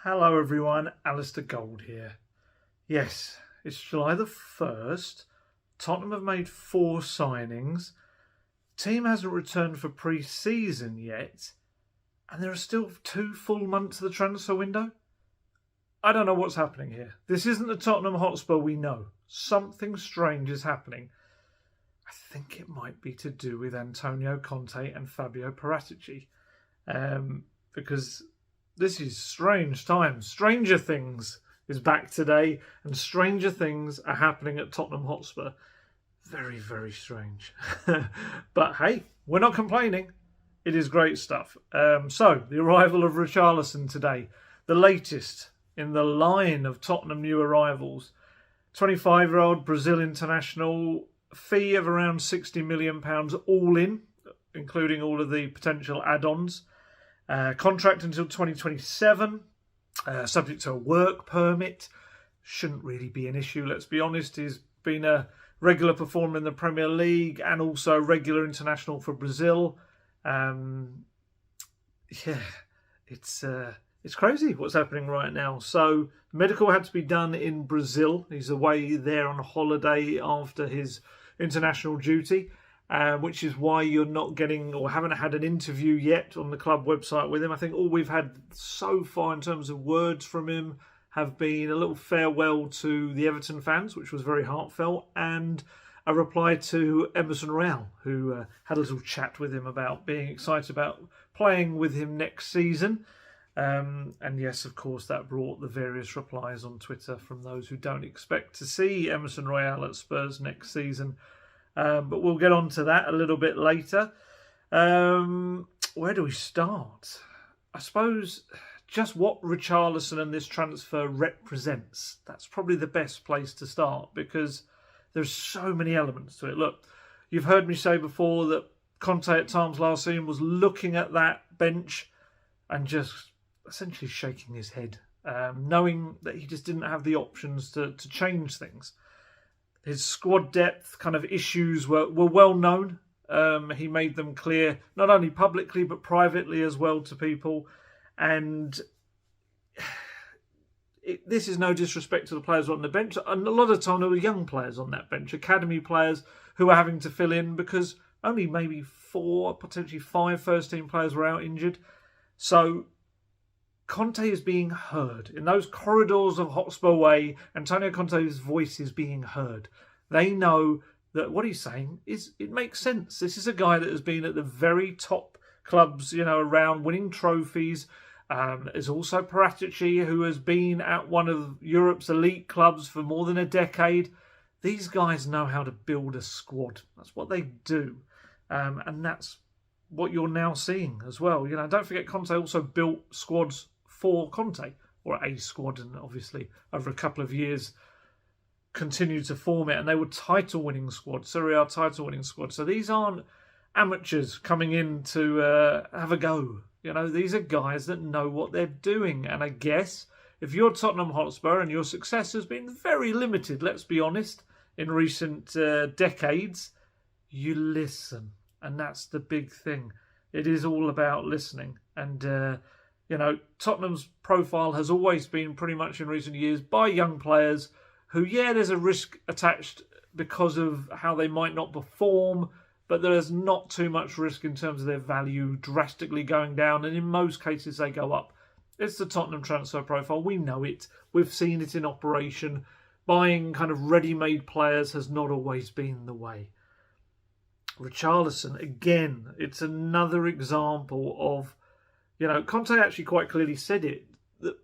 Hello everyone, Alistair Gold here. Yes, it's July the 1st. Tottenham have made 4 signings. Team hasn't returned for pre-season yet. And there are still 2 full months of the transfer window. I don't know what's happening here. This isn't the Tottenham Hotspur we know. Something strange is happening. I think it might be to do with Antonio Conte and Fabio Paratici. Because this is strange times. Stranger Things is back today, and stranger things are happening at Tottenham Hotspur. Very, very strange. But hey, we're not complaining. It is great stuff. So, the arrival of Richarlison today. The latest in the line of Tottenham new arrivals. 25-year-old Brazil international, fee of around £60 million all in, including all of the potential add-ons. Contract until 2027, subject to a work permit. Shouldn't really be an issue, let's be honest. He's been a regular performer in the Premier League and also regular international for Brazil. It's crazy what's happening right now. So, medical had to be done in Brazil. He's away there on holiday after his international duty. Which is why you're not getting or haven't had an interview yet on the club website with him. I think all we've had so far in terms of words from him have been a little farewell to the Everton fans, which was very heartfelt, and a reply to Emerson Royal, who had a little chat with him about being excited about playing with him next season. And yes, of course, that brought the various replies on Twitter from those who don't expect to see Emerson Royal at Spurs next season. But we'll get on to that a little bit later. Where do we start? I suppose just what Richarlison and this transfer represents. That's probably the best place to start because there's so many elements to it. Look, you've heard me say before that Conte at times last season was looking at that bench and just essentially shaking his head, knowing that he just didn't have the options to change things. His squad depth kind of issues were well known. He made them clear, not only publicly, but privately as well to people. And this is no disrespect to the players on the bench. And a lot of the time there were young players on that bench, academy players who are having to fill in because only maybe 4, potentially 5 first-team players were out injured. So Conte is being heard. In those corridors of Hotspur Way, Antonio Conte's voice is being heard. They know that what he's saying it makes sense. This is a guy that has been at the very top clubs, around winning trophies. There's also Paratici, who has been at one of Europe's elite clubs for more than a decade. These guys know how to build a squad. That's what they do. And that's what you're now seeing as well. Don't forget Conte also built squads for Conte, or a squad, and obviously over a couple of years continued to form it, and they were title-winning squads, Serie A title-winning squads. So these aren't amateurs coming in to have a go. These are guys that know what they're doing. And I guess if you're Tottenham Hotspur and your success has been very limited, let's be honest, in recent decades, you listen. And that's the big thing. It is all about listening. And, Tottenham's profile has always been pretty much in recent years by young players who, there's a risk attached because of how they might not perform, but there's not too much risk in terms of their value drastically going down. And in most cases, they go up. It's the Tottenham transfer profile. We know it. We've seen it in operation. Buying kind of ready-made players has not always been the way. Richarlison, again, it's another example of, Conte actually quite clearly said it, that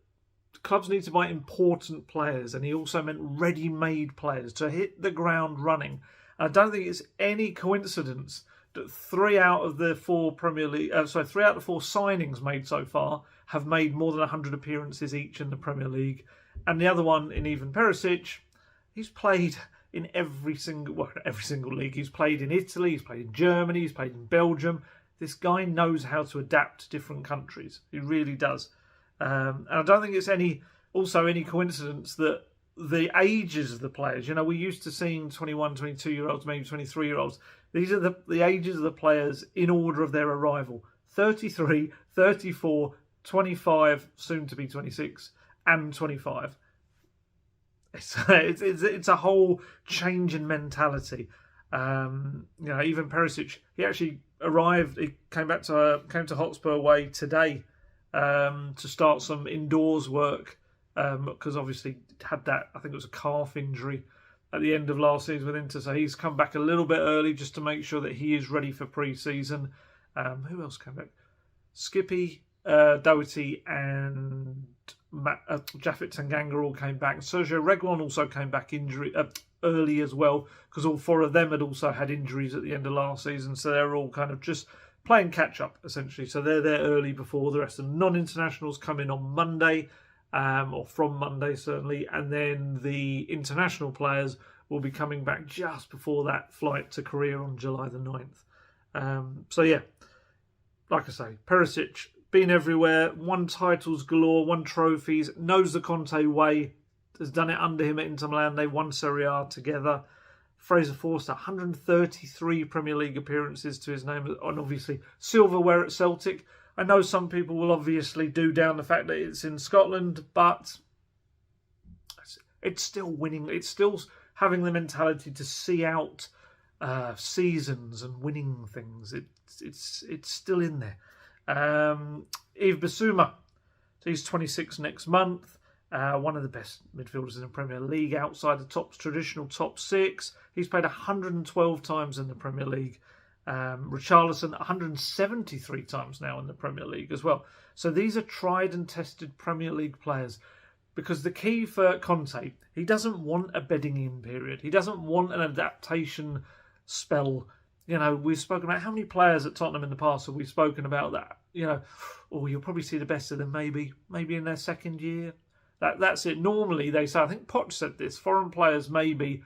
clubs need to buy important players, and he also meant ready-made players to hit the ground running. And I don't think it's any coincidence that 3 out of the 4 signings made so far have made more than 100 appearances each in the Premier League. And the other one, in Ivan Perisic, he's played in every single league. He's played in Italy, he's played in Germany, he's played in Belgium. This guy knows how to adapt to different countries. He really does. And I don't think it's any coincidence that the ages of the players, we're used to seeing 21, 22-year-olds, maybe 23-year-olds. These are the ages of the players in order of their arrival. 33, 34, 25, soon to be 26, and 25. It's a whole change in mentality. Even Perisic, he actually arrived. He came to Hotspur away today to start some indoors work because obviously had that, I think it was a calf injury at the end of last season with Inter. So he's come back a little bit early just to make sure that he is ready for pre-season. Who else came back? Skippy, Doherty, and Japhet Tanganga all came back. Sergio Reguilon also came back early as well, because all four of them had also had injuries at the end of last season. So they're all kind of just playing catch-up, essentially. So they're there early before the rest of the non-internationals come in on Monday, or from Monday, certainly. And then the international players will be coming back just before that flight to Korea on July the 9th. So, yeah, like I say, Perisic, been everywhere, won titles galore, won trophies, knows the Conte way, has done it under him at Inter Milan. They won Serie A together. Fraser Forster, 133 Premier League appearances to his name, and obviously silverware at Celtic. I know some people will obviously do down the fact that it's in Scotland, but it's still winning. It's still having the mentality to see out seasons and winning things. It's still in there. Yves Bissouma, so he's 26 next month. One of the best midfielders in the Premier League outside the traditional top six. He's played 112 times in the Premier League. Richarlison 173 times now in the Premier League as well. So these are tried and tested Premier League players, because the key for Conte, he doesn't want a bedding in period. He doesn't want an adaptation spell. You know, we've spoken about how many players at Tottenham in the past have we spoken about that? You know, you'll probably see the best of them maybe in their second year. That's it. Normally they say, I think Poch said this, foreign players maybe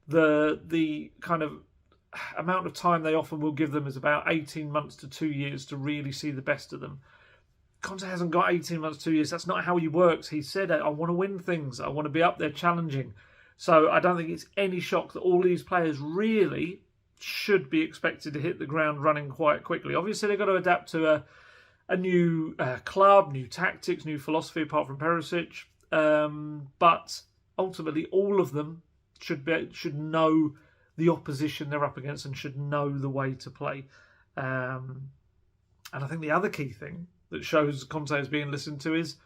the kind of amount of time they often will give them is about 18 months to 2 years to really see the best of them. Conte hasn't got 18 months, 2 years. That's not how he works. He said, I want to win things. I want to be up there challenging. So I don't think it's any shock that all these players really should be expected to hit the ground running quite quickly. Obviously, they've got to adapt to a new club, new tactics, new philosophy, apart from Perisic. But ultimately, all of them should know the opposition they're up against and should know the way to play. And I think the other key thing that shows Conte is being listened to is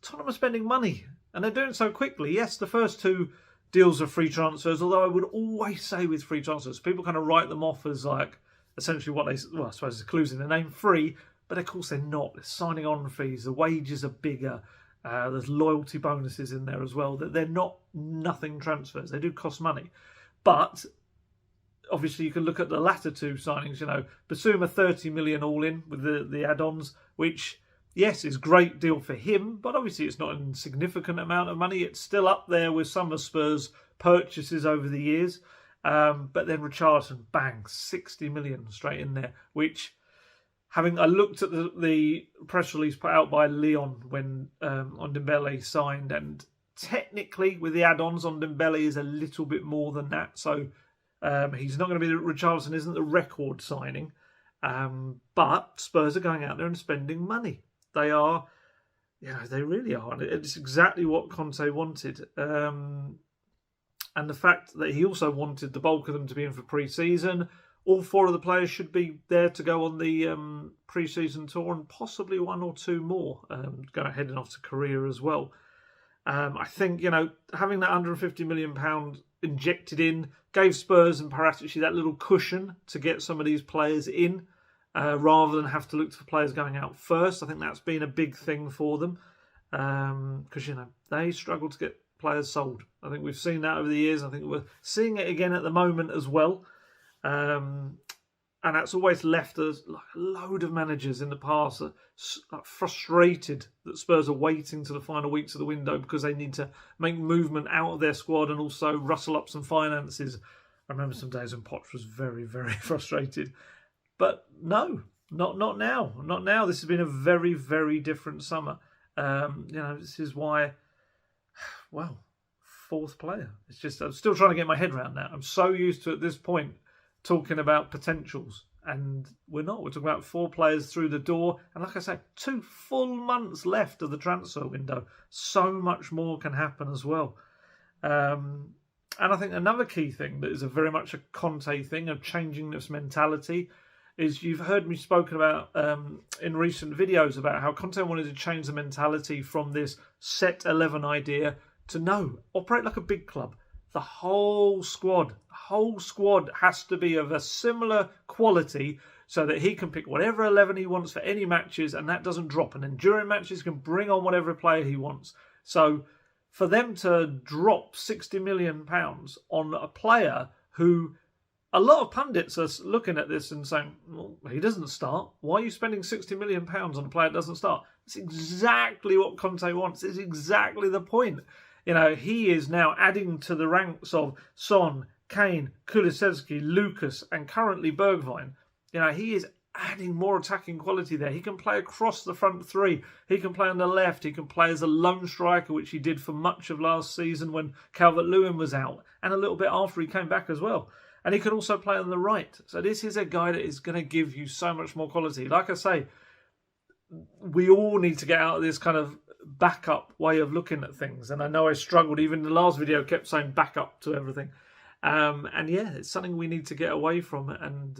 Tottenham are spending money, and they're doing so quickly. Yes, the first two deals are free transfers, although I would always say with free transfers, people kind of write them off as like essentially what I suppose is clues in the name, free, but of course they're not. They're signing on fees, the wages are bigger, there's loyalty bonuses in there as well. That they're not nothing transfers. They do cost money, but obviously you can look at the latter two signings. You know, Bissouma 30 million all in with the add-ons, which yes is a great deal for him, but obviously it's not an insignificant amount of money. It's still up there with some of Spurs' purchases over the years. But then Richarlison, bang, 60 million straight in there, which, I looked at the press release put out by Lyon when Ndombele signed, and technically with the add-ons, Ndombele is a little bit more than that. So he's not going to be, Richarlison isn't the record signing, but Spurs are going out there and spending money. They are, they really are. It's exactly what Conte wanted. And the fact that he also wanted the bulk of them to be in for pre-season. All four of the players should be there to go on the pre-season tour, and possibly one or two more heading off to Korea as well. I think, having that £150 million injected in gave Spurs and Paratici that little cushion to get some of these players in, rather than have to look for players going out first. I think that's been a big thing for them, because they struggle to get players sold. I think we've seen that over the years. I think we're seeing it again at the moment as well. And that's always left us like a load of managers in the past frustrated that Spurs are waiting to the final weeks of the window because they need to make movement out of their squad and also rustle up some finances. I remember some days when Poch was very, very frustrated. But no, not now. Not now. This has been a very, very different summer. This is why, fourth player. It's just, I'm still trying to get my head around that. I'm so used to, at this point, talking about potentials. And we're not. We're talking about 4 players through the door. And like I say, 2 full months left of the transfer window. So much more can happen as well. And I think another key thing that is very much a Conte thing of changing this mentality is you've heard me spoken about in recent videos about how Conte wanted to change the mentality from this set 11 idea to no, operate like a big club. The whole squad has to be of a similar quality so that he can pick whatever 11 he wants for any matches and that doesn't drop. And then during matches, he can bring on whatever player he wants. So for them to drop £60 million on a player who a lot of pundits are looking at this and saying, well, he doesn't start. Why are you spending £60 million on a player that doesn't start? It's exactly what Conte wants. It's exactly the point. You know, he is now adding to the ranks of Son, Kane, Kulusevski, Lucas, and currently Bergwijn. You know, he is adding more attacking quality there. He can play across the front 3. He can play on the left. He can play as a lone striker, which he did for much of last season when Calvert-Lewin was out, and a little bit after he came back as well. And he can also play on the right. So this is a guy that is going to give you so much more quality. Like I say, we all need to get out of this kind of backup way of looking at things. And I know I struggled, even in the last video, kept saying backup to everything. And yeah, it's something we need to get away from. And